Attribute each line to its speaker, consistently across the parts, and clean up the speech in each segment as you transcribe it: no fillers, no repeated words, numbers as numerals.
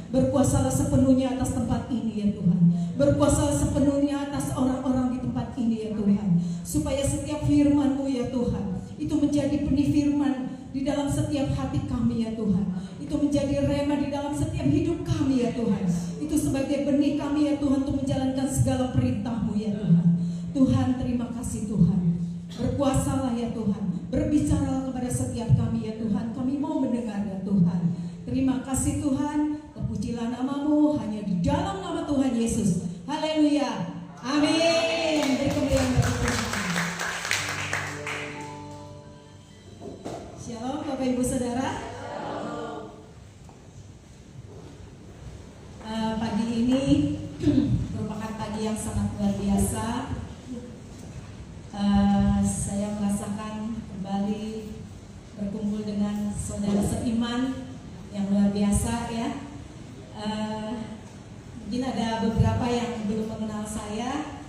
Speaker 1: Berkuasalah sepenuhnya atas tempat ini ya Tuhan. Berkuasalah sepenuhnya atas orang-orang di tempat ini ya Tuhan. Supaya setiap firman-Mu ya Tuhan, itu menjadi benih firman di dalam setiap hati kami ya Tuhan. Itu menjadi rema di dalam setiap hidup kami ya Tuhan. Itu sebagai benih kami ya Tuhan untuk menjalankan segala perintah-Mu ya Tuhan. Tuhan, terima kasih Tuhan. Berkuasalah ya Tuhan. Berbicaralah kepada setiap kami ya Tuhan. Kami mau mendengar ya Tuhan. Terima kasih Tuhan. Terpujilah nama-Mu hanya di dalam nama Tuhan Yesus. Haleluya. Amin. Beri kemuliaan bagi Tuhan. Shalom Bapak Ibu Saudara. Pagi ini merupakan pagi yang sangat luar biasa. Saya merasakan kembali berkumpul dengan saudara seiman yang luar biasa ya. Mungkin ada beberapa yang belum mengenal saya.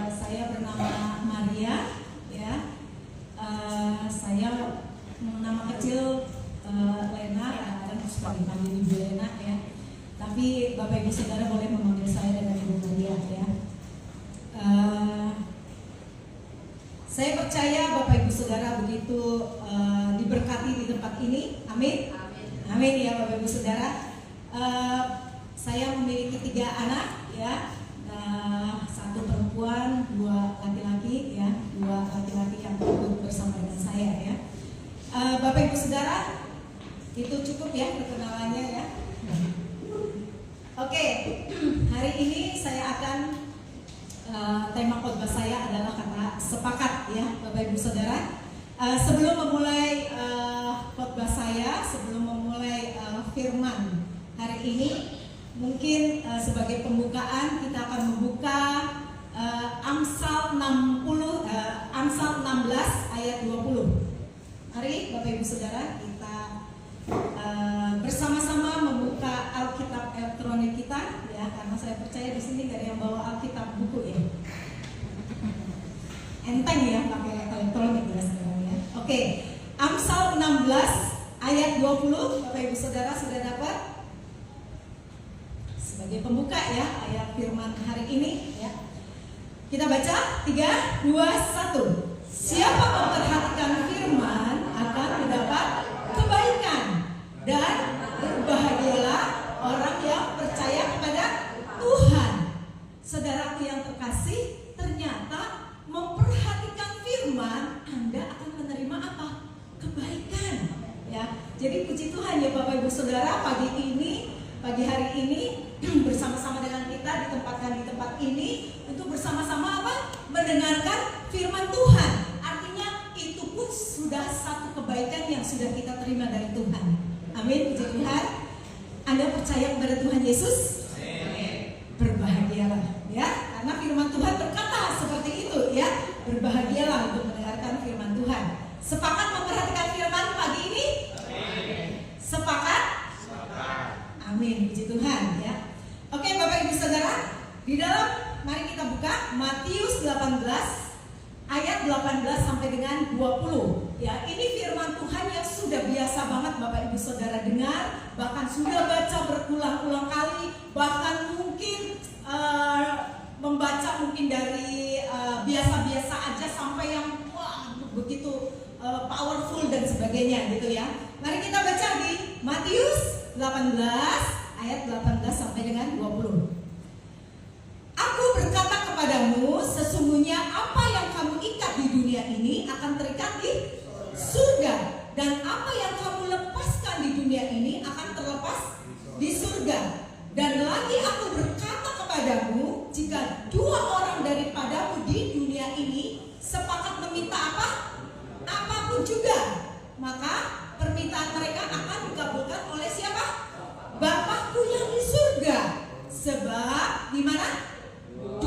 Speaker 1: Saya bernama Maria ya. Saya nama kecil Lena, kadang suka dipanggil Ibu Lena ya. Tapi Bapak Ibu Saudara boleh memanggil saya dengan Ibu Maria ya. Saya percaya Bapak Ibu Saudara begitu diberkati di tempat ini. Amin. Amin ya Bapak Ibu Saudara. Saya memiliki 3 anak ya, 1 perempuan, 2 laki-laki ya, 2 laki-laki yang duduk bersama dengan saya ya. Bapak Ibu Saudara, itu cukup ya perkenalannya ya. Oke, hari ini saya akan tema khotbah saya adalah kata sepakat ya Bapak Ibu Saudara. Sebelum memulai khotbah saya, sebelum memulai firman hari ini, mungkin sebagai pembukaan kita akan membuka Amsal 16 ayat 20. Mari Bapak Ibu Saudara kita bersama-sama membuka Alkitab elektronik kita ya, karena saya percaya di sini gak ada yang bawa Alkitab buku ya. Enteng ya pakai elektronik ya sekarang ya. Oke, Amsal 16 ayat 20. Bapak Ibu Saudara sudah dapat? Sebagai pembuka ya ayat firman hari ini ya. Kita baca 3, 2, 1. Siapa memperhatikan firman akan mendapat kebaikan, dan berbahagialah orang yang percaya kepada Tuhan. Saudaraku yang terkasih, ternyata memperhatikan firman Anda akan menerima apa? Kebaikan ya. Jadi puji Tuhan ya Bapak Ibu Saudara, pagi hari ini bersama-sama dengan kita ditempatkan di tempat ini untuk bersama-sama apa? mendengarkan firman Tuhan. Artinya itu pun sudah satu kebaikan yang sudah kita terima dari Tuhan. Amin, puji Tuhan. Anda percaya kepada Tuhan Yesus? Amin. Berbahagialah ya, karena firman Tuhan berkata seperti itu ya. Berbahagialah untuk mendengarkan firman Tuhan. Sepakat memperhatikan firman pagi ini? Amin. Sepakat? Sepakat. Amin, puji Tuhan ya. Oke Bapak Ibu Saudara, di dalam mari kita buka Matius 18 ayat 18 sampai dengan 20 ya. Ini firman Tuhan yang sudah biasa banget Bapak Ibu Saudara dengar, bahkan sudah baca berulang-ulang kali, bahkan mungkin membaca mungkin dari biasa-biasa aja sampai yang wah begitu powerful dan sebagainya gitu ya. Mari kita baca di Matius 18 ayat 18 sampai dengan 20. Aku berkata kepadamu, sesungguhnya apa yang kamu ikat di dunia ini akan terikat di surga, dan apa yang kamu lepaskan di dunia ini akan terlepas di surga. Dan lagi aku berkata kepadamu, jika dua orang daripadamu di dunia ini sepakat meminta apa? Apapun juga, maka permintaan mereka akan dikabulkan oleh siapa? Bapakku yang di surga. Sebab di mana? 2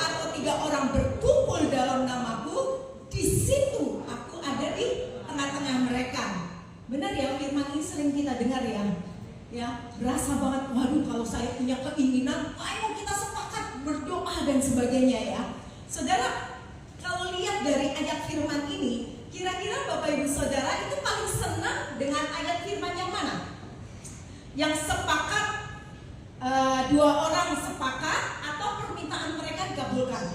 Speaker 1: atau 3 orang berkumpul dalam namaku, di situ aku ada di tengah-tengah mereka. Benar ya, firman ini sering kita dengar ya. Ya, berasa banget, waduh kalau saya punya keinginan, ayo kita sepakat berdoa dan sebagainya ya. Saudara, kalau lihat dari ayat firman ini, kira-kira Bapak Ibu Saudara itu paling senang dengan ayat firman yang mana? Yang sepakat, 2 orang sepakat atau permintaan mereka dikabulkan?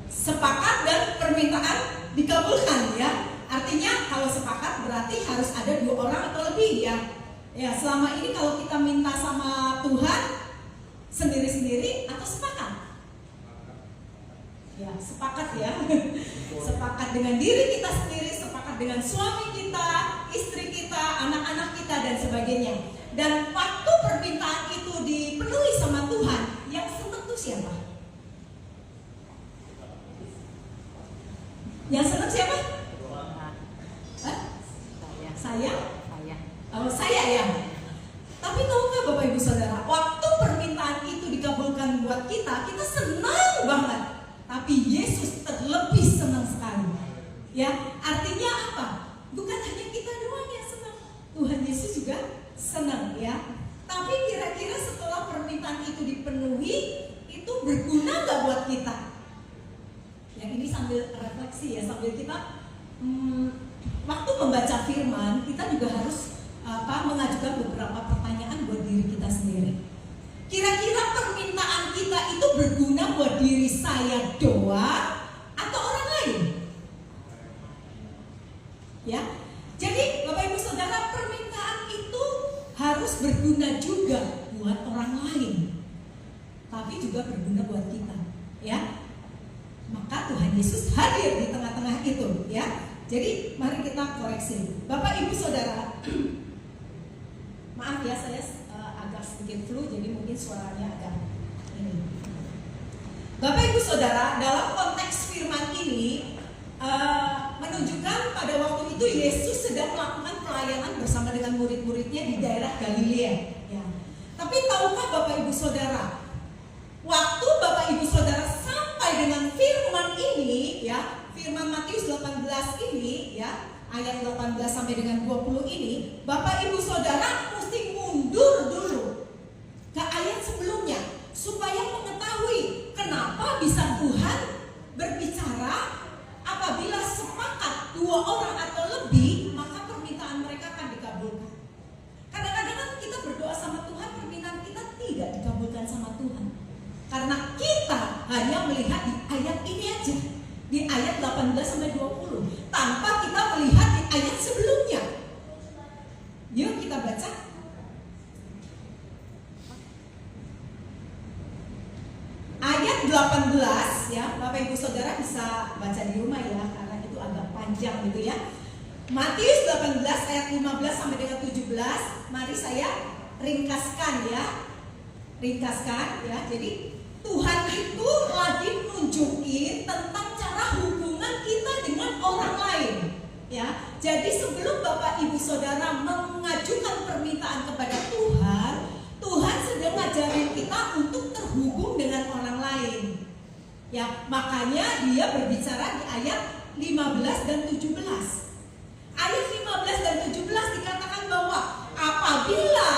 Speaker 1: Sepakat dan permintaan dikabulkan ya. Artinya kalau sepakat berarti harus ada 2 orang atau lebih ya. Ya, selama ini kalau kita minta sama Tuhan sendiri-sendiri atau sepakat? Ya, sepakat ya. Sepakat dengan diri kita sendiri, sepakat dengan suami kita, istri kita, anak-anak kita dan sebagainya. Dan waktu permintaan itu dipenuhi sama Tuhan, yang senang itu siapa? Yang senang siapa? Saya? Oh, saya ya. Tapi tahukah Bapak Ibu Saudara, waktu permintaan itu dikabulkan buat kita, kita senang banget. Tapi Yesus terlebih senang sekali. Ya, artinya apa? Bukan hanya kita doang yang senang, Tuhan Yesus juga senang ya. Tapi kira-kira setelah permintaan itu dipenuhi, itu berguna nggak buat kita? Yang ini sambil refleksi ya, sambil kita waktu membaca firman, kita juga harus mengajukan beberapa pertanyaan buat diri kita sendiri. Kira-kira permintaan kita itu berguna buat diri saya doang atau orang lain? Ya, jadi Bapak Ibu Saudara, permintaan itu harus berguna juga buat orang lain, tapi juga berguna buat kita. Ya, maka Tuhan Yesus hadir di tengah-tengah itu. Ya, jadi mari kita koreksi, Bapak Ibu Saudara. Maaf ya, saya agak sedikit flu, jadi mungkin suaranya agak ini. Bapak Ibu Saudara, dalam konteks firman ini menunjukkan pada waktu itu Yesus sedang melakukan pelayanan bersama dengan murid-muridnya di daerah Galilea. Ya. Tapi tahukah Bapak Ibu Saudara, waktu Bapak Ibu Saudara sampai dengan firman ini, ya, firman Matius 18 ini, ya, ayat 18 sampai dengan 20 ini, Bapak Ibu Saudara mesti mundur dulu ke ayat sebelumnya supaya mengetahui kenapa bisa Tuhan berbicara apabila sepakat 2 orang atau lebih, maka permintaan mereka akan dikabulkan. Kadang-kadang kan kita berdoa sama Tuhan, permintaan kita tidak dikabulkan sama Tuhan karena kita hanya melihat di ayat ini aja, di ayat 18 sampai 20, tanpa kita melihat di ayat sebelumnya. Yuk kita baca. Ayat 18 ya, Bapak Ibu Saudara bisa baca di rumah ya, karena itu agak panjang gitu ya. Matius 18 ayat 15 sampai dengan 17. Mari saya ringkaskan ya. Ringkaskan ya. Jadi Tuhan itu lagi nunjukin tentang cara hubungan kita dengan orang lain. Ya, jadi sebelum Bapak Ibu Saudara mengajukan permintaan kepada Tuhan, Tuhan sedang ngajarin kita untuk terhubung dengan orang lain. Ya, makanya dia berbicara di ayat 15 dan 17. Ayat 15 dan 17 dikatakan bahwa apabila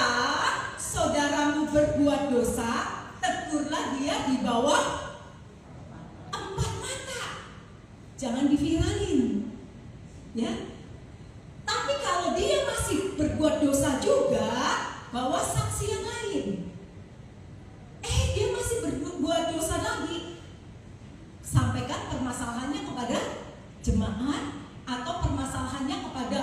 Speaker 1: saudaramu berbuat dosa, tegurlah dia di bawah 4 mata. Jangan diviralin. Ya. Tapi kalau dia masih berbuat dosa juga, bawa saksi yang lain. Dia masih berbuat dosa lagi. Sampaikan permasalahannya kepada jemaat atau permasalahannya kepada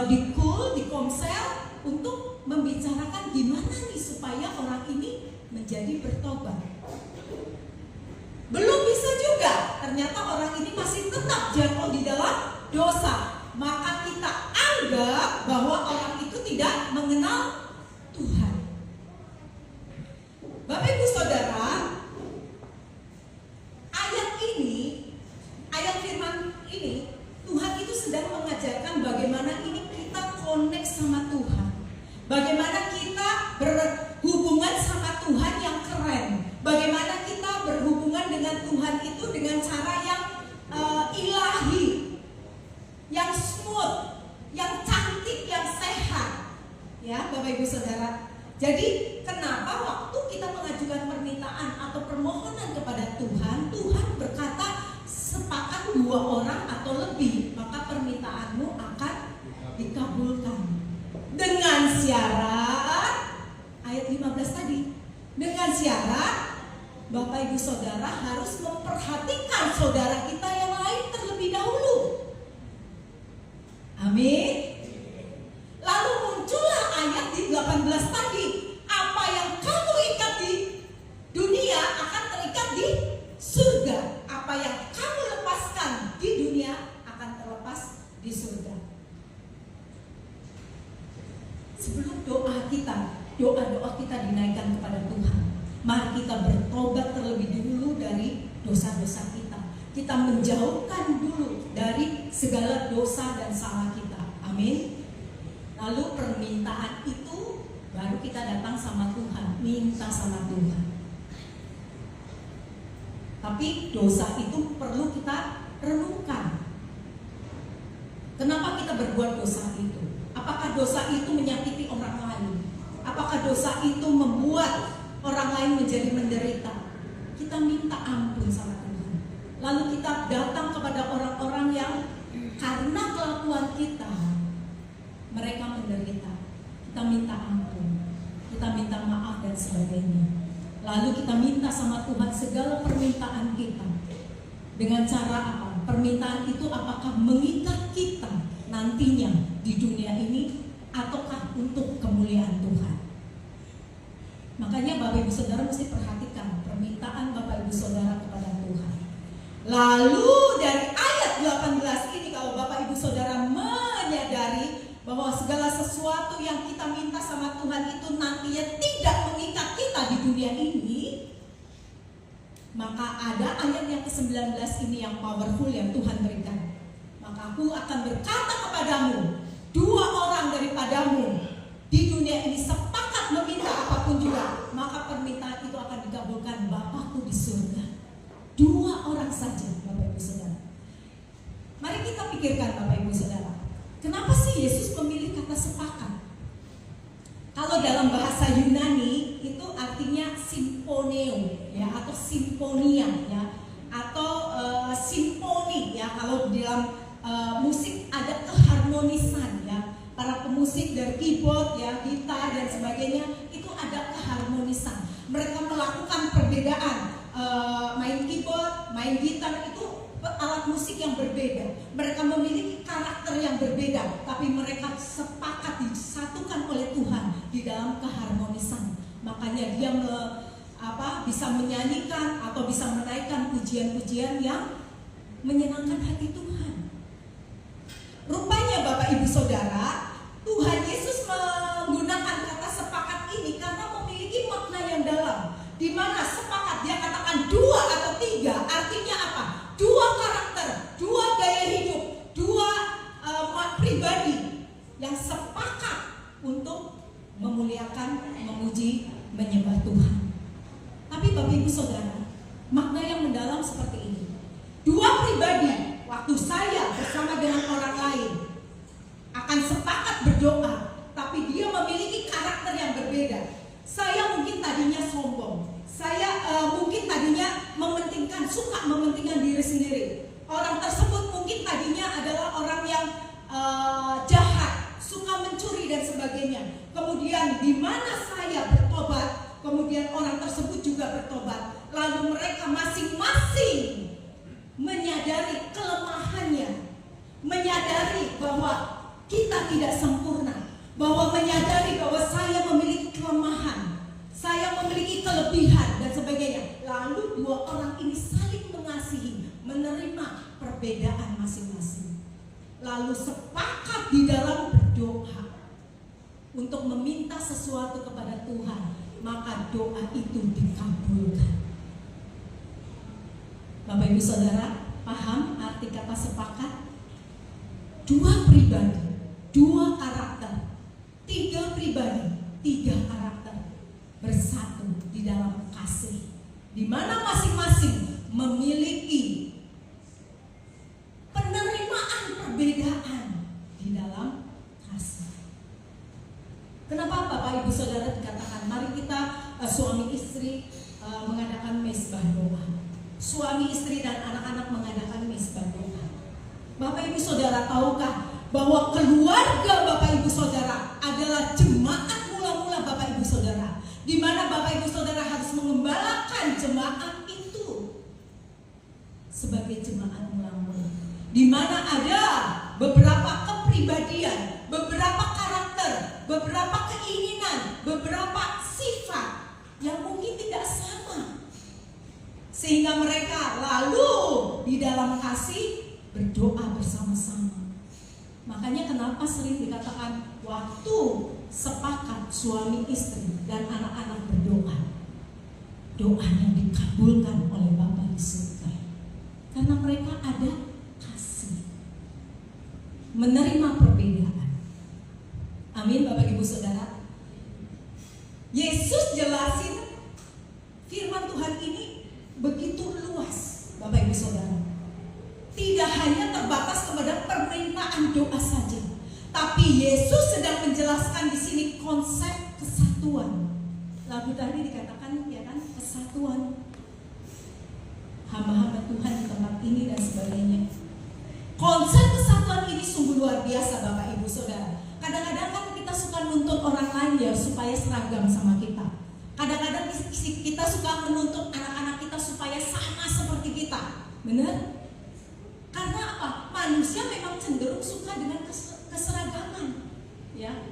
Speaker 1: di komsel untuk membicarakan gimana nih supaya orang ini menjadi bertobat. Belum bisa juga, ternyata orang ini masih tetap jatuh di dalam dosa. Maka kita anggap bahwa orang itu tidak mengenal Tuhan. Bapak Ibu Saudara, ayat firman ini, Tuhan itu sedang mengajarkan bagaimana ini kita connect sama Tuhan. Bagaimana kita berhubungan sama Tuhan yang keren. Bagaimana kita berhubungan dengan Tuhan itu dengan cara yang ilahi, yang smooth, yang cantik, yang sehat. Ya, Bapak Ibu Saudara. Jadi kenapa waktu kita mengajukan permintaan atau permohonan kepada Tuhan, Tuhan berkata sepakat 2 orang atau lebih, maka permintaanmu akan dikabulkan. Dengan syarat ayat 15 tadi. Dengan syarat Bapak Ibu Saudara harus memperhatikan saudara kita yang lain terlebih dahulu. Amin. Lalu muncullah ayat di 18 tadi. Apa yang kamu ikat di dunia akan terikat di surga. Apa yang kamu lepaskan di dunia akan terlepas di surga. Sebelum doa kita dinaikkan kepada Tuhan, mari kita bertobat terlebih dulu dari dosa-dosa kita. Kita menjauhkan dulu dari segala dosa dan salah kita. Amin. Lalu permintaan itu baru kita datang sama Tuhan, minta sama Tuhan. Tapi dosa itu perlu kita renungkan. Kenapa kita berbuat dosa itu? Apakah dosa itu menyakiti orang lain? Apakah dosa itu membuat orang lain menjadi menderita? Kita minta ampun sama Tuhan. Lalu kita datang kepada orang-orang yang karena kelakuan kita mereka menderita. Kita minta ampun, kita minta maaf dan sebagainya. Lalu kita minta sama Tuhan segala permintaan kita. Dengan cara apa? Permintaan itu apakah mengikat kita nantinya di dunia ini ataukah untuk kemuliaan Tuhan? Makanya Bapak Ibu Saudara mesti perhatikan permintaan Bapak Ibu Saudara kepada Tuhan. Lalu dari ayat 18 ini, kalau Bapak Ibu Saudara menyadari bahwa segala sesuatu yang kita minta sama Tuhan itu nantinya tidak mengikat kita di dunia ini, maka ada ayat yang ke-19 ini yang powerful yang Tuhan berikan. Maka aku akan berkata kepadamu, 2 orang daripadamu di dunia ini sepakat meminta apapun juga, maka permintaan itu akan dikabulkan Bapakku di surga. 2 orang saja, Bapak Ibu Saudara. Mari kita pikirkan Bapak Ibu Saudara, kenapa sih Yesus memilih kata sepakat? Kalau dalam bahasa Yunani itu artinya simponeo ya, atau simfonia ya, atau simfoni ya. Kalau dalam musik ada keharmonisan ya. Para pemusik dari keyboard ya, gitar dan sebagainya itu ada keharmonisan. Mereka melakukan perbedaan, main keyboard, main gitar itu alat musik yang berbeda. Mereka memiliki karakter yang berbeda, tapi mereka sepakat disatukan oleh Tuhan di dalam keharmonisan. Makanya dia bisa menyanyikan atau bisa menaikkan pujian-pujian yang menyenangkan hati Tuhan. Rupanya Bapak Ibu Saudara, Tuhan Yesus menggunakan kata sepakat ini karena memiliki makna yang dalam. Di mana sepakat, dia katakan dikatakan dua atau tiga, artinya apa? Dua karakter, dua gaya hidup, dua pribadi yang sepakat untuk memuliakan, memuji, menyembah Tuhan. Tapi Bapak Ibu Saudara, makna yang mendalam seperti ini. Dua pribadi, waktu saya bersama dengan orang lain akan sepakat berdoa, tapi dia memiliki karakter yang berbeda. Saya mungkin tadinya sombong, saya mungkin tadinya suka mementingkan diri sendiri. Orang tersebut mungkin tadinya adalah orang yang jahat, suka mencuri dan sebagainya. Kemudian di mana saya bertobat, kemudian orang tersebut juga bertobat. Lalu mereka masing-masing menyadari kelemahannya, menyadari bahwa kita tidak sempurna, bahwa menyadari bahwa saya memiliki kelemahan, saya memiliki kelebihan dan sebagainya. Lalu dua orang ini saling mengasihi, menerima perbedaan masing-masing, lalu sepakat di dalam berdoa untuk meminta sesuatu kepada Tuhan, maka doa itu dikabulkan. Bapak Ibu Saudara, paham arti kata sepakat? Dua pribadi, dua karakter, tiga pribadi, tiga karakter bersatu di dalam kasih, di mana masing-masing memiliki penerimaan perbedaan di dalam kasih. Kenapa Bapak Ibu Saudara dikatakan mari kita suami istri mengadakan mesbah doa, suami istri dan anak-anak mengadakan mesbah doa? Bapak Ibu Saudara, tahukah bahwa keluarga Bapak Ibu Saudara adalah jemaat mula-mula Bapak Ibu Saudara, di mana Bapak Ibu Saudara harus mengembalakan jemaat itu sebagai jemaat mula-mula, di mana ada beberapa kepribadian, beberapa karakter, beberapa keinginan, beberapa sifat yang mungkin tidak sama, sehingga mereka lalu di dalam kasih berdoa bersama-sama. Makanya kenapa sering dikatakan waktu sepakat suami istri dan anak-anak berdoa, doanya dikabulkan oleh Bapa di surga, karena mereka ada kasih, menerima perbedaan. Amin Bapak Ibu Saudara. Yesus jelasin firman Tuhan ini begitu luas Bapak Ibu Saudara. Tidak hanya terbatas kepada permintaan doa saja, tapi Yesus sedang menjelaskan di sini konsep kesatuan. Lagu tadi dikatakan ya kan, kesatuan hamba-hamba Tuhan di tempat ini dan sebagainya. Konsep kesatuan ini sungguh luar biasa Bapak Ibu Saudara. Kadang-kadang kan kita suka nuntut orang lain ya supaya seragam sama kita. Kadang-kadang kita suka menuntut anak-anak kita supaya sama seperti kita. Benar? Karena apa? Manusia memang cenderung suka dengan keseragaman. Ya.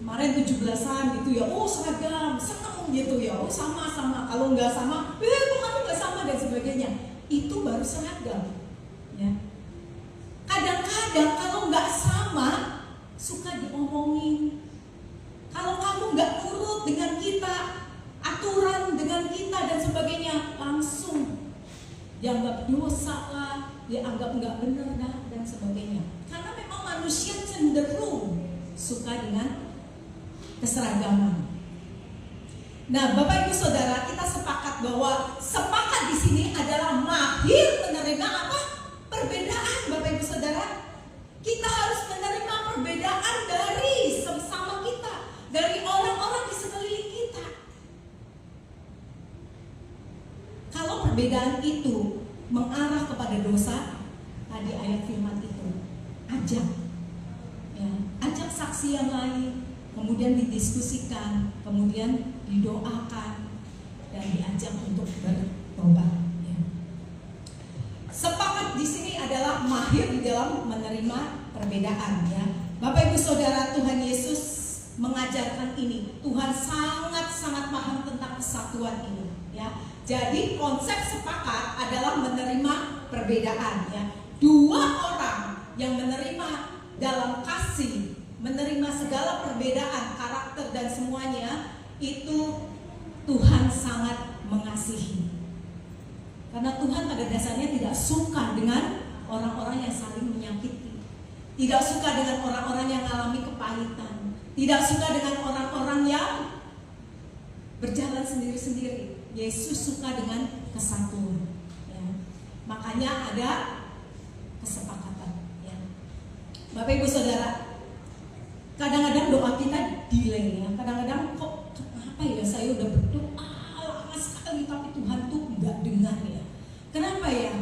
Speaker 1: Kemarin 17-an gitu ya, oh seragam, seneng gitu ya, oh sama-sama. Kalau nggak sama, kok kamu nggak sama dan sebagainya. Itu baru seragam. Ya. Kadang-kadang kalau nggak sama, suka diomongin. Kalau kamu nggak nurut dengan kita, aturan dengan kita dan sebagainya, langsung dianggap dosa lah, dianggap nggak benar dan sebagainya. Karena memang manusia cenderung suka dengan keseragaman. Nah, Bapak Ibu Saudara, kita sepakat bahwa sepakat di sini adalah mahir menerima apa? Perbedaan, Bapak Ibu Saudara. Kita harus menerima perbedaan dari sesama kita, dari orang-orang di sekeliling kita. Kalau perbedaan itu mengarah kepada dosa, tadi ayat firman itu, ajak, ya, ajak saksi yang lain, kemudian didiskusikan, kemudian didoakan dan diajak untuk bertobat. Ya. Sepakat di sini adalah mahir di dalam menerima perbedaan. Ya, Bapak Ibu Saudara, Tuhan Yesus mengajarkan ini. Tuhan sangat-sangat paham tentang kesatuan ini. Ya. Jadi konsep sepakat adalah menerima perbedaan, ya. Dua orang yang menerima dalam kasih, menerima segala perbedaan karakter dan semuanya, itu Tuhan sangat mengasihi. Karena Tuhan pada dasarnya tidak suka dengan orang-orang yang saling menyakiti, tidak suka dengan orang-orang yang mengalami kepahitan, tidak suka dengan orang-orang yang berjalan sendiri-sendiri. Yesus suka dengan kesatuan, ya. Makanya ada kesepakatan, ya. Bapak Ibu Saudara, kadang-kadang doa kita delay, ya. Kadang-kadang kok apa ya, saya udah berdoa lama sekali tapi Tuhan tuh nggak dengar, ya. Kenapa ya?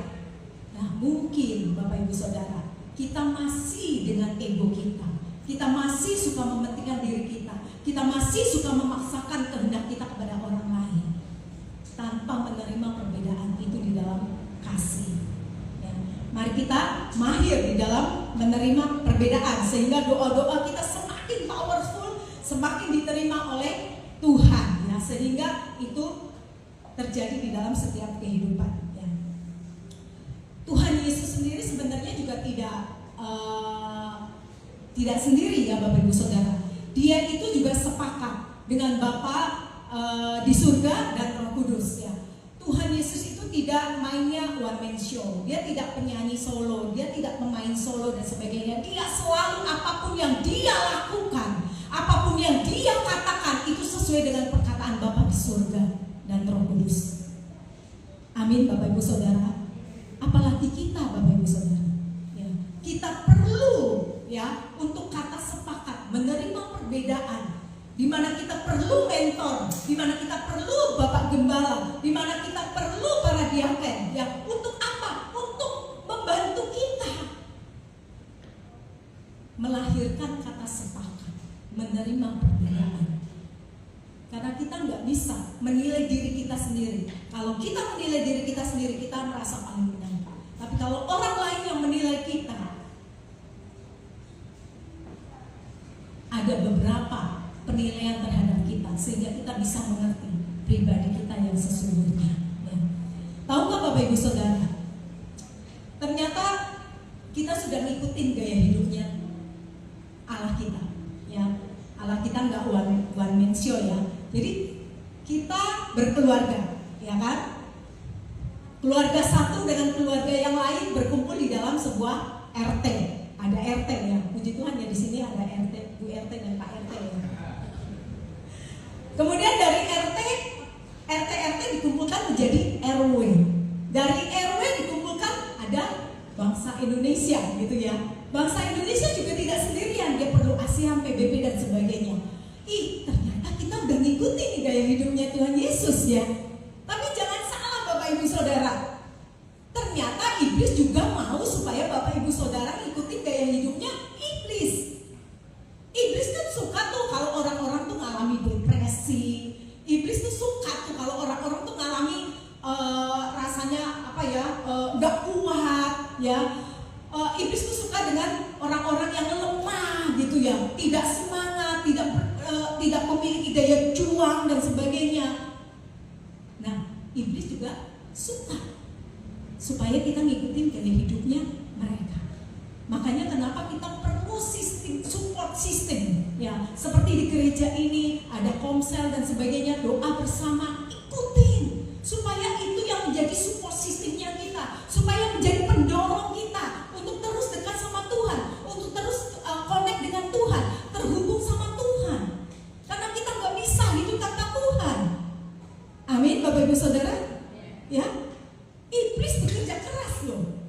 Speaker 1: Nah, mungkin Bapak Ibu Saudara, kita masih dengan ego kita masih suka mementingkan diri kita masih suka memaksakan kehendak kita kepada orang lain tanpa menerima perbedaan itu di dalam kasih, ya. Mari kita mahir di dalam menerima perbedaan sehingga doa-doa kita semakin powerful, semakin diterima oleh Tuhan, ya. Sehingga itu terjadi di dalam setiap kehidupan, ya. Tuhan Yesus sendiri sebenarnya juga tidak sendiri, ya Bapak Ibu Saudara. Dia itu juga sepakat dengan Bapa di surga dan Roh Kudus, ya. Tuhan Yesus itu tidak mainnya one man show. Dia tidak penyanyi solo, dia tidak pemain solo dan sebagainya. Dia selalu apapun yang dia lakukan, apapun yang dia katakan itu sesuai dengan perkataan Bapa di surga dan Roh Kudus. Amin Bapak Ibu Saudara. Apalagi kita Bapak Ibu Saudara, ya. Kita perlu, ya, untuk kata sepakat menerima perbedaan, di mana kita perlu mentor, di mana kita perlu Bapak Gembala, di mana kita perlu para diaken, ya. Untuk apa? Untuk membantu kita melahirkan kata sepakat, menerima perbedaan. Karena kita nggak bisa menilai diri kita sendiri. Kalau kita menilai diri kita sendiri, kita merasa paling benar. Tapi kalau orang lain yang menilai kita, ada beberapa penilaian terhadap kita sehingga kita bisa mengerti pribadi kita yang sesungguhnya, ya. Tahukah Bapak Ibu Saudara, ternyata kita sudah ngikutin gaya hidupnya Allah kita, ya. Allah kita nggak one man show, ya. Jadi kita berkeluarga, ya kan? Keluarga satu dengan keluarga yang lain berkumpul di dalam sebuah RT. Ada RT, ya. Puji Tuhan, ya, di sini ada RT, Bu RT dan Pak RT, ya. Kemudian dari RT dikumpulkan menjadi RW. Dari RW dikumpulkan ada bangsa Indonesia, gitu, ya. Bangsa Indonesia juga tidak sendirian, dia perlu ASEAN, PBB dan sebagainya. Ternyata kita udah ngikutin nih gaya hidupnya Tuhan Yesus, ya. Tapi jangan salah Bapak Ibu Saudara. Ternyata iblis juga mau supaya Bapak Ibu Saudara ikutin gaya hidupnya iblis. Iblis kan suka tuh kalau orang-orang tuh ngalami depresi. Iblis tuh suka tuh kalau orang-orang tuh ngalami rasanya apa ya, nggak kuat, ya. Iblis tuh suka dengan orang-orang yang lemah, gitu, ya, tidak semangat, tidak memiliki daya juang dan sebagainya. Nah, iblis juga suka supaya kita ngikutin gaya hidupnya mereka. Makanya kenapa kita perlu support system, ya. Seperti di gereja ini ada komsel dan sebagainya, doa bersama, ikutin supaya itu yang menjadi support sistemnya kita, supaya menjadi pendorong kita untuk terus dekat sama Tuhan, untuk terus connect dengan Tuhan, terhubung sama Tuhan. Karena kita nggak bisa hidup tanpa Tuhan. Amin Bapak Ibu Saudara, ya. Iblis bekerja keras loh.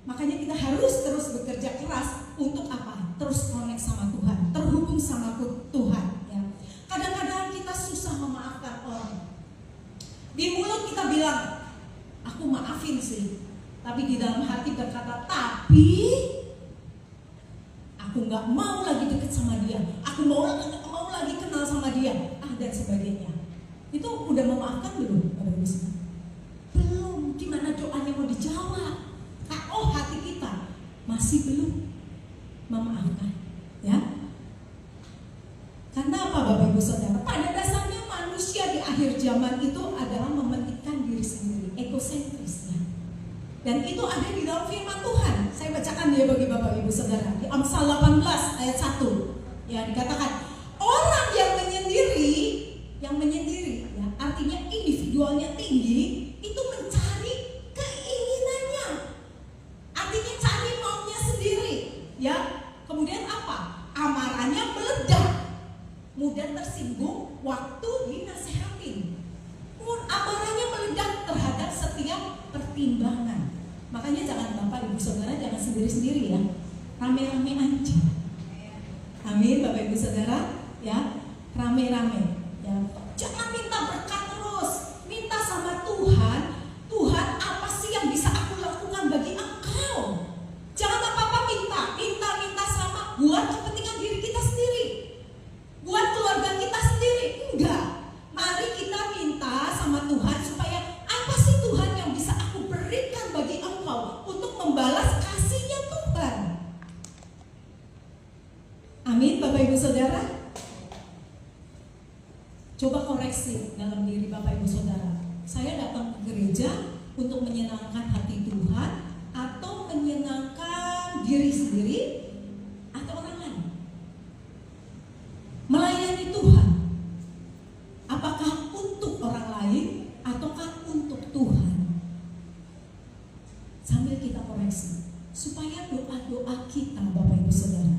Speaker 1: Makanya kita harus terus bekerja keras untuk apa? Terus connect sama Tuhan, terhubung sama Tuhan, ya. Kadang-kadang kita susah memaafkan orang. Di mulut kita bilang, aku maafin sih, tapi di dalam hati berkata, tapi aku nggak mau lagi deket sama dia, aku mau lagi kenal sama dia, dan sebagainya. Itu udah memaafkan belum? Belum. Gimana doanya mau dijawab? Hati kita masih belum memaafkan, ya. Karena apa Bapak Ibu Saudara? Pada dasarnya manusia di akhir zaman itu adalah mementingkan diri sendiri, egosentris, ya. Dan itu ada di dalam firman Tuhan. Saya bacakan dia bagi Bapak Ibu Saudara. Di Amsal 18 ayat 1, ya, dikatakan orang yang menyendiri, ya, artinya individualnya tinggi, itu mencari sendiri ya, rame-rame aja. Amin Bapak Ibu Saudara, ya, rame-rame. Ya. Jangan minta berkat terus, minta sama Tuhan. Tuhan, apa sih yang bisa aku lakukan bagi Engkau? Jangan apa-apa minta sama buat kepentingan diri kita sendiri, buat keluarga kita sendiri. Enggak. Mari kita minta sama Tuhan supaya apa sih Tuhan yang bisa aku berikan bagi Engkau untuk membalas kasih-Nya Tuhan. Amin Bapak Ibu Saudara. Coba koreksi dalam diri Bapak Ibu Saudara. Saya datang ke gereja untuk menyenangkan hati Tuhan atau menyenangkan diri sendiri atau orang lain? Melayani Tuhan, apakah untuk orang lain ataukah untuk Tuhan? Sambil kita koreksi supaya doa-doa kita Bapak Ibu Saudara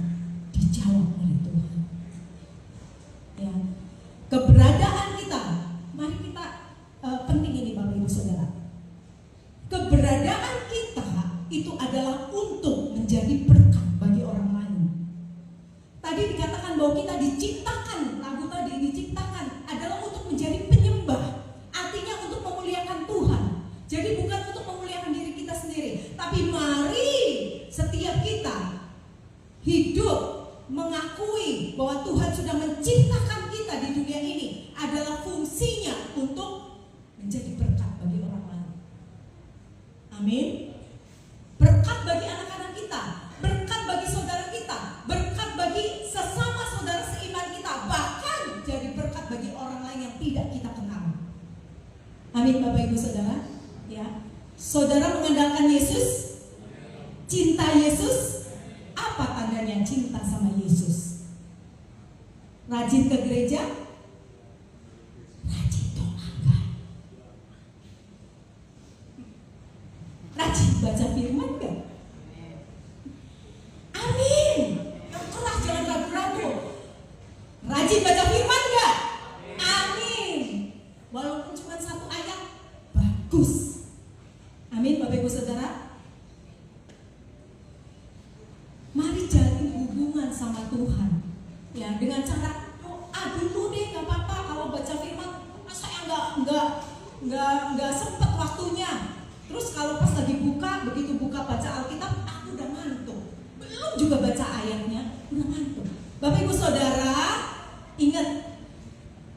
Speaker 1: dijawab oleh Tuhan. Ya, keberadaan kita, mari kita penting ini Bapak Ibu Saudara. Keberadaan kita itu adalah untuk menjadi berkat bagi orang lain. Tadi dikatakan bahwa kita diciptakan, lagu tadi diciptakan adalah untuk menjadi penyembah. Artinya untuk memuliakan Tuhan. Jadi bukan untuk memuliakan diri kita sendiri, tapi mari setiap kita hidup mengakui bahwa Tuhan sudah menciptakan kita di dunia ini adalah fungsinya untuk menjadi berkat bagi orang lain. Amin. Berkat bagi anak-anak kita, berkat bagi saudara kita, berkat bagi sesama saudara seiman kita, bahkan jadi berkat bagi orang lain yang tidak kita kenal. Amin Bapak Ibu Saudara. Ya, saudara mengandalkan Yesus, cinta Yesus. Apa tandanya cinta sama Yesus? Rajin ke gereja, rajin doa, rajin baca firman gak? Amin. Yang keras jangan ragu-ragu. Rajin baca firman gak? Amin. Walaupun cuma satu ayat, bagus. Amin Bapak Ibu Saudara. Mari jalin hubungan sama Tuhan. Ya, dengan cara doa dulu deh, nggak apa-apa. Kalau baca firman, saya nggak sempet waktunya. Terus kalau pas lagi begitu buka baca Alkitab, aku udah ngantuk. Belum juga baca ayatnya, udah ngantuk. Bapak Ibu Saudara, ingat,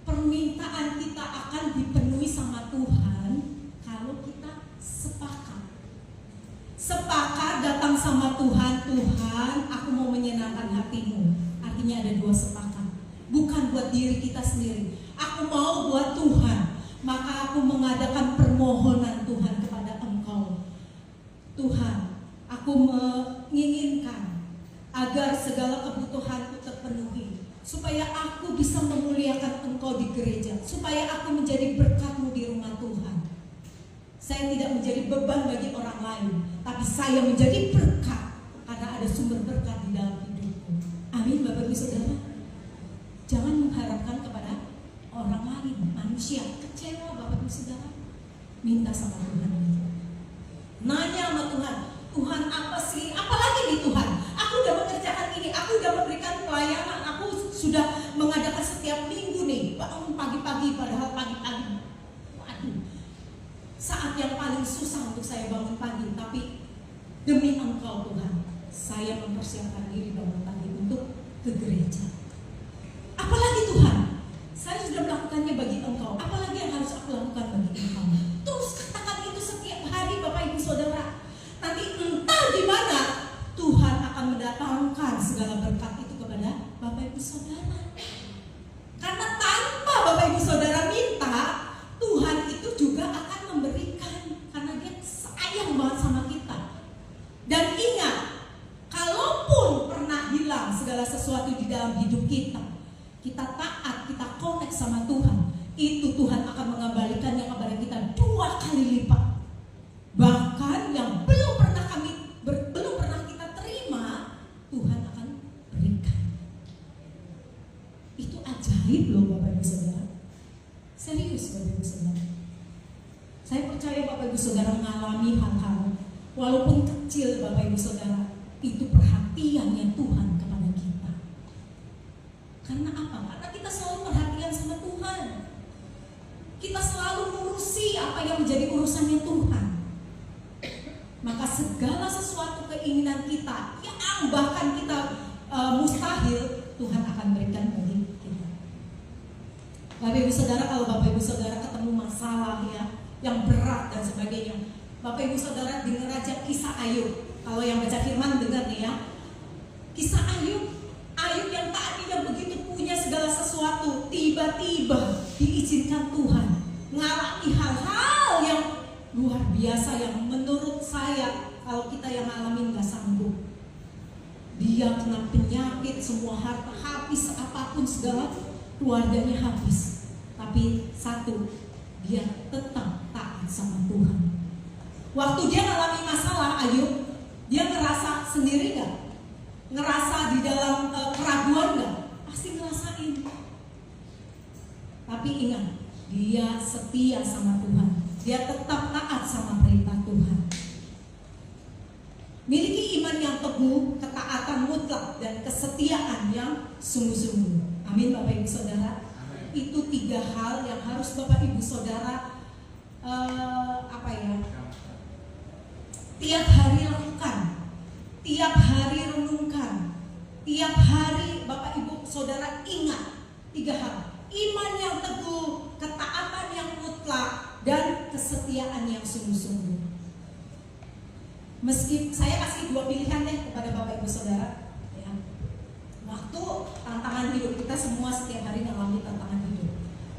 Speaker 1: permintaan kita akan dipenuhi sama Tuhan kalau kita sepakat datang sama Tuhan. Tuhan, aku mau menyenangkan hatimu. Artinya ada dua sepakat, bukan buat diri kita sendiri. Aku mau buat Tuhan, maka aku mengadakan permohonan Tuhan kepada Engkau. Tuhan, aku menginginkan agar segala kebutuhanku terpenuhi, supaya aku bisa memuliakan Engkau di gereja, supaya aku menjadi berkat-Mu di rumah Tuhan. Saya tidak menjadi beban bagi orang lain, tapi saya menjadi berkat karena ada sumber berkat di dalam hidupku. Amin Bapak Ibu Saudara. Jangan mengharapkan kepada orang lain, manusia. Kecewa Bapak Ibu Saudara. Minta sama Tuhan. Nanya sama Tuhan, Tuhan apa sih? Apalagi nih Tuhan, aku udah mengerjakan ini, aku udah memberikan pelayanan, aku sudah mengadakan setiap minggu nih, bangun pagi-pagi, padahal pagi-pagi. Waduh, saat yang paling susah untuk saya bangun pagi, tapi demi Engkau Tuhan, saya mempersiapkan diri bangun pagi untuk ke gereja. Apalagi Tuhan, saya sudah melakukannya bagi Engkau, apalagi yang harus aku lakukan bagi Engkau? Terus katakan itu setiap hari Bapak Ibu Saudara. Nanti entah di mana Tuhan akan mendatangkan segala berkat itu kepada Bapak Ibu Saudara. Karena tanpa Bapak Ibu Saudara minta, Tuhan itu juga akan memberikan, karena Dia sayang banget sama kita. Dan ingat, kalaupun pernah hilang segala sesuatu di dalam hidup kita, kita taat, kita connect sama Tuhan, itu Tuhan akan mengembalikannya kepada kita 2 kali lipat. Bahkan yang belum pernah kita terima, Tuhan akan berikan. Itu ajaib loh Bapak Ibu Saudara. Serius Bapak Ibu Saudara. Saya percaya Bapak Ibu Saudara mengalami hal-hal walaupun kecil Bapak Ibu Saudara, Itu perhatiannya Tuhan kepada kita. Karena apa? Karena kita selalu perhatian sama Tuhan. Kita selalu mengurusi apa yang menjadi urusannya Tuhan. Maka segala sesuatu keinginan kita yang bahkan kita mustahil, Tuhan akan berikan bagi kita. Bapak Ibu Saudara, kalau Bapak Ibu Saudara ketemu masalah yang berat dan sebagainya, Bapak Ibu Saudara dengar aja kisah Ayub. Kalau yang baca firman dengar nih ya, kisah Ayub yang tadinya begitu punya segala sesuatu, tiba-tiba diizinkan Tuhan mengalami hal-hal yang luar biasa yang menurut saya kalau kita yang ngalamin gak sanggup. Dia kena penyakit, semua harta habis, apapun segala keluarganya habis. Tapi satu, dia tetap taat sama Tuhan. Waktu dia mengalami masalah, Ayub, dia ngerasa sendiri gak? Ngerasa di dalam keraguan gak? Pasti ngerasain. Tapi ingat, dia setia sama Tuhan. Dia tetap taat sama perintah Tuhan. Miliki iman yang teguh, ketaatan mutlak, dan kesetiaan yang sungguh-sungguh. Amin Bapak Ibu Saudara. Itu 3 hal yang harus Bapak Ibu Saudara tiap hari lakukan, tiap hari renungkan, tiap hari Bapak Ibu Saudara ingat 3 hal: iman yang teguh, ketaatan yang mutlak, dan kesetiaan yang sungguh-sungguh. Meski saya kasih 2 pilihan deh kepada Bapak Ibu Saudara ya. Waktu tantangan hidup, kita semua setiap hari mengalami tantangan hidup.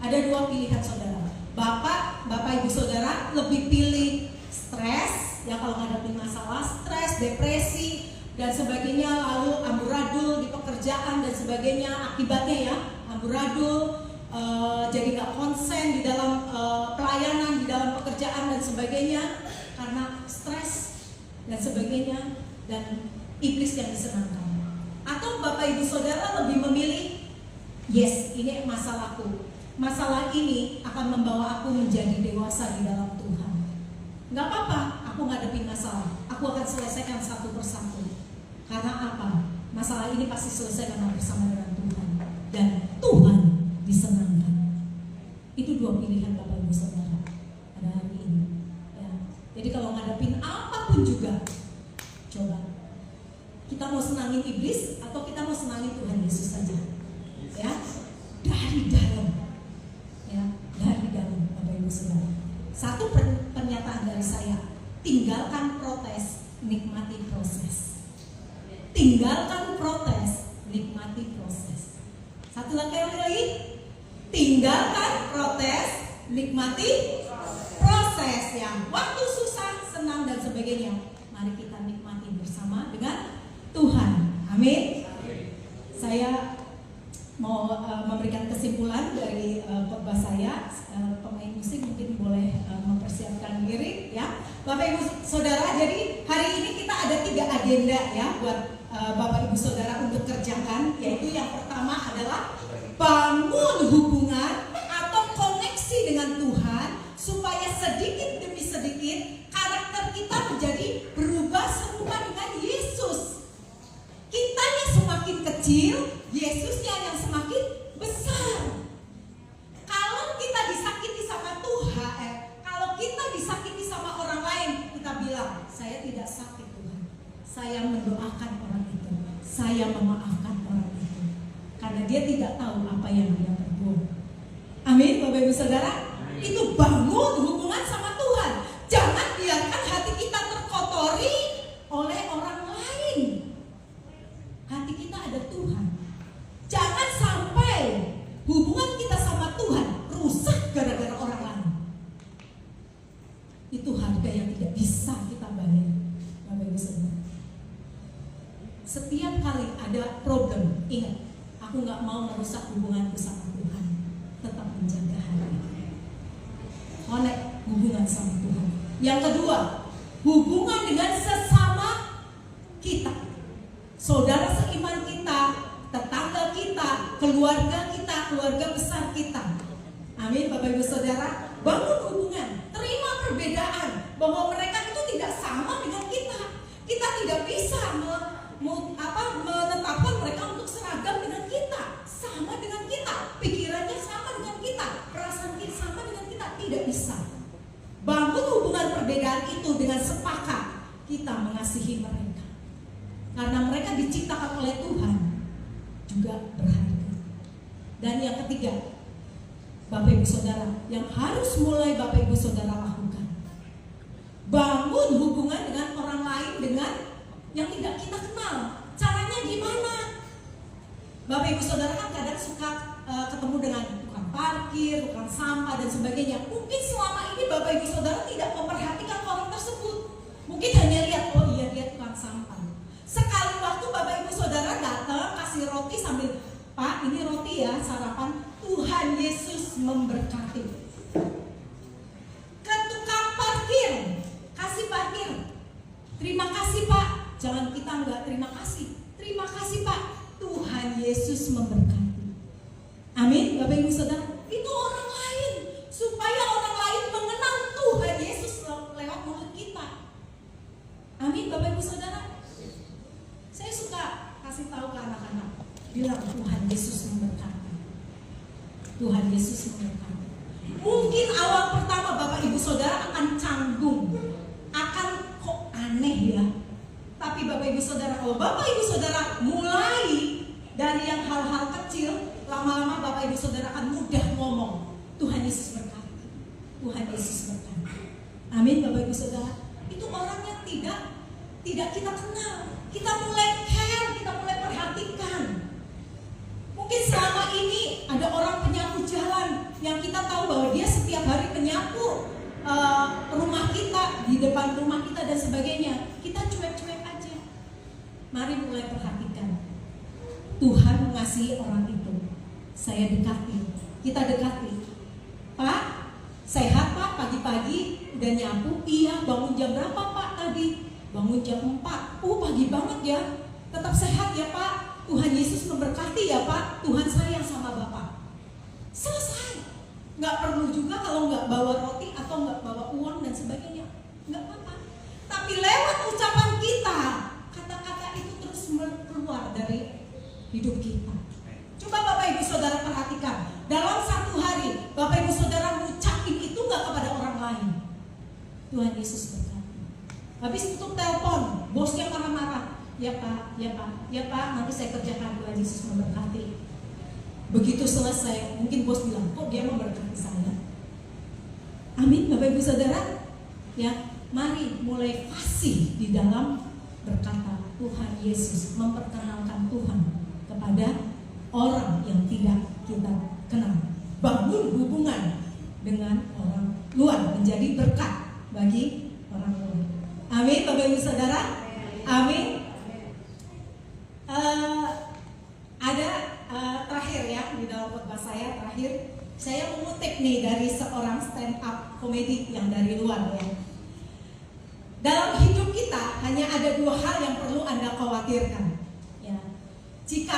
Speaker 1: Ada 2 pilihan saudara. Bapak Ibu Saudara lebih pilih stres ya, kalau menghadapi masalah, stres, depresi dan sebagainya, lalu amburadul di pekerjaan dan sebagainya, akibatnya ya amburadul, jadi gak konsen di dalam pelayanan, di dalam pekerjaan dan sebagainya karena stres dan sebagainya, dan iblis yang disenangkan. Atau Bapak Ibu Saudara lebih memilih, yes, ini masalahku, masalah ini akan membawa aku menjadi dewasa di dalam Tuhan. Gak apa-apa aku ngadepin masalah, aku akan selesaikan satu persatu. Karena apa? Masalah ini pasti selesai karena bersama dengan Tuhan, dan Tuhan disenangkan. Itu 2 pilihan Bapak Ibu Saudara pada hari ini ya. Jadi kalau ngadepin apapun juga, coba kita mau senangin iblis atau kita mau senangin Tuhan Yesus saja ya, dari dalam ya, dari dalam Bapak Ibu Saudara. Satu pernyataan dari saya: tinggalkan protes, nikmati proses. Tinggalkan protes, nikmati proses. Satu lagi, tinggalkan protes, nikmati proses. Yang waktu susah, senang dan sebagainya, mari kita nikmati bersama dengan Tuhan. Amin. Saya mau memberikan kesimpulan dari khotbah saya. Pemain musik mungkin boleh mempersiapkan diri ya. Bapak Ibu Saudara, jadi hari ini kita ada 3 agenda ya buat Bapak Ibu Saudara untuk kerjakan, yaitu yang pertama adalah bangun hubungan atau koneksi dengan Tuhan supaya sedikit demi sedikit karakter kita menjadi berubah serupa dengan Yesus. Kitanya semakin kecil, Yesusnya yang semakin besar. Kalau kita disakiti sama Tuhan, kalau kita disakiti sama orang lain, kita bilang, saya tidak sakit Tuhan, saya mendoakan orang itu, saya memaafkan orang itu, karena dia tidak tahu apa yang dia perbuat. Amin Bapak Ibu Saudara. Itu bangun hubungan sama Tuhan. Jangan biarkan hati kita terkotori oleh orang lain. Hati kita ada Tuhan. Jangan sampai hubungan kita sama Tuhan rusak gara-gara orang lain. Itu harga yang tidak bisa kita bayar, Bapak Ibu Saudara. Setiap kali ada problem, ingat, aku gak mau merusak hubunganku sama Tuhan. Tetap menjaga hati, connect hubungan sama Tuhan. Yang kedua, hubungan dengan sesama kita, saudara seiman kita, tetangga kita, keluarga besar kita. Amin Bapak Ibu Saudara. Bangun hubungan, terima perbedaan, bahwa mereka itu tidak sama dengan kita. Kita tidak bisa menetapkan mereka untuk seragam dengan kita, sama dengan kita, pikirannya sama dengan kita, perasaan kita sama dengan kita. Tidak bisa. Bangun hubungan perbedaan itu dengan sepakat kita mengasihi mereka, karena mereka diciptakan oleh Tuhan juga berharga. Dan yang ketiga, Bapak Ibu Saudara, yang harus mulai Bapak Ibu Saudara lakukan, bangun hubungan dengan orang lain dengan yang tidak kita kenal. Caranya gimana? Bapak Ibu Saudara kan kadang suka ketemu dengan tukang parkir, tukang sampah dan sebagainya. Mungkin selama ini Bapak Ibu Saudara tidak memperhatikan orang tersebut. Mungkin hanya lihat, oh iya dia tukang sampah. Sekali waktu Bapak Ibu Saudara datang kasih roti sambil, Pak ini roti ya sarapan, Tuhan Yesus memberkati. Ke tukang parkir, kasih parkir, terima kasih Pak. Jangan kita enggak terima kasih. Terima kasih Pak, Tuhan Yesus memberkati. Amin Bapak Ibu Saudara. Itu orang lain, supaya orang lain mengenal Tuhan Yesus lewat mulut kita. Amin Bapak Ibu Saudara. Saya suka kasih tahu ke anak-anak, bilang Tuhan Yesus memberkati. Tuhan Yesus memberkati. Mungkin awal pertama Bapak Ibu Saudara akan canggung, akan kok aneh ya. Tapi Bapak Ibu Saudara, kalau Bapak Ibu Saudara mulai dari yang hal-hal kecil, lama-lama Bapak Ibu Saudara akan mudah ngomong, Tuhan Yesus berkati. Tuhan Yesus berkati. Amin Bapak Ibu Saudara. Itu orang yang tidak kita kenal. Kita mulai care, kita mulai perhatikan. Mungkin selama ini ada orang penyapu jalan yang kita tahu bahwa dia setiap hari penyapu rumah kita, di depan rumah kita dan sebagainya. Kita cuek-cuek aja. Mari mulai perhatikan. Tuhan mengasihi orang itu. Saya dekati, kita dekati. Pak, sehat Pak, pagi-pagi udah nyapu? Iya, bangun jam berapa Pak tadi? Bangun jam 4. Oh pagi banget ya. Tetap sehat ya Pak. Tuhan Yesus memberkati ya Pak. Tuhan sayang sama Bapak. Selesai. Nggak perlu juga kalau nggak bawa roti atau nggak bawa uang dan sebagainya. Nggak apa-apa. Tapi lewat ucapan kita, kata-kata itu terus keluar dari hidup kita. Coba Bapak Ibu Saudara perhatikan. Dalam satu hari Bapak Ibu Saudara mengucapin itu nggak kepada orang lain. Tuhan Yesus berkati. Habis tutup telepon, bosnya marah-marah. Ya Pak, ya Pak, ya Pak, nanti saya kerjakan. Tuhan Yesus memberkati. Begitu selesai, mungkin bos bilang, kok dia memberkati saya? Amin, Bapak Ibu Saudara. Ya, mari mulai fasih di dalam berkata Tuhan Yesus, memperkenalkan Tuhan kepada orang yang tidak kita kenal. Bangun hubungan dengan orang luar, menjadi berkat bagi orang luar. Amin Bapak Ibu Saudara. Amin. Ada terakhir ya di dalam khotbah saya terakhir, saya mengutip nih dari seorang stand up komedi yang dari luar ya. Dalam hidup kita hanya ada dua hal yang perlu Anda khawatirkan ya. Jika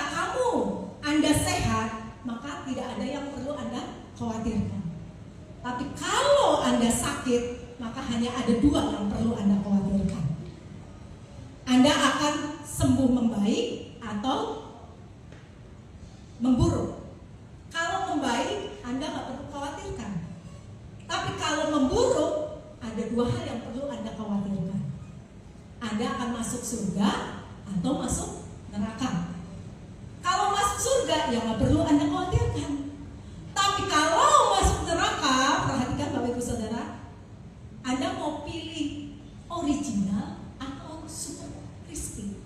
Speaker 1: Anda sehat, maka tidak ada yang perlu Anda khawatirkan. Tapi kalau Anda sakit, maka hanya ada dua yang perlu Anda khawatirkan. Anda akan sembuh membaik atau memburuk. Kalau membaik, Anda nggak perlu khawatirkan. Tapi kalau memburuk, ada dua hal yang perlu Anda khawatirkan. Anda akan masuk surga atau masuk neraka. Kalau masuk surga, ya nggak perlu Anda khawatirkan. Tapi kalau masuk neraka, perhatikan Bapak Ibu Saudara, Anda mau pilih original atau super crispy?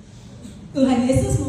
Speaker 1: Tuhan Yesus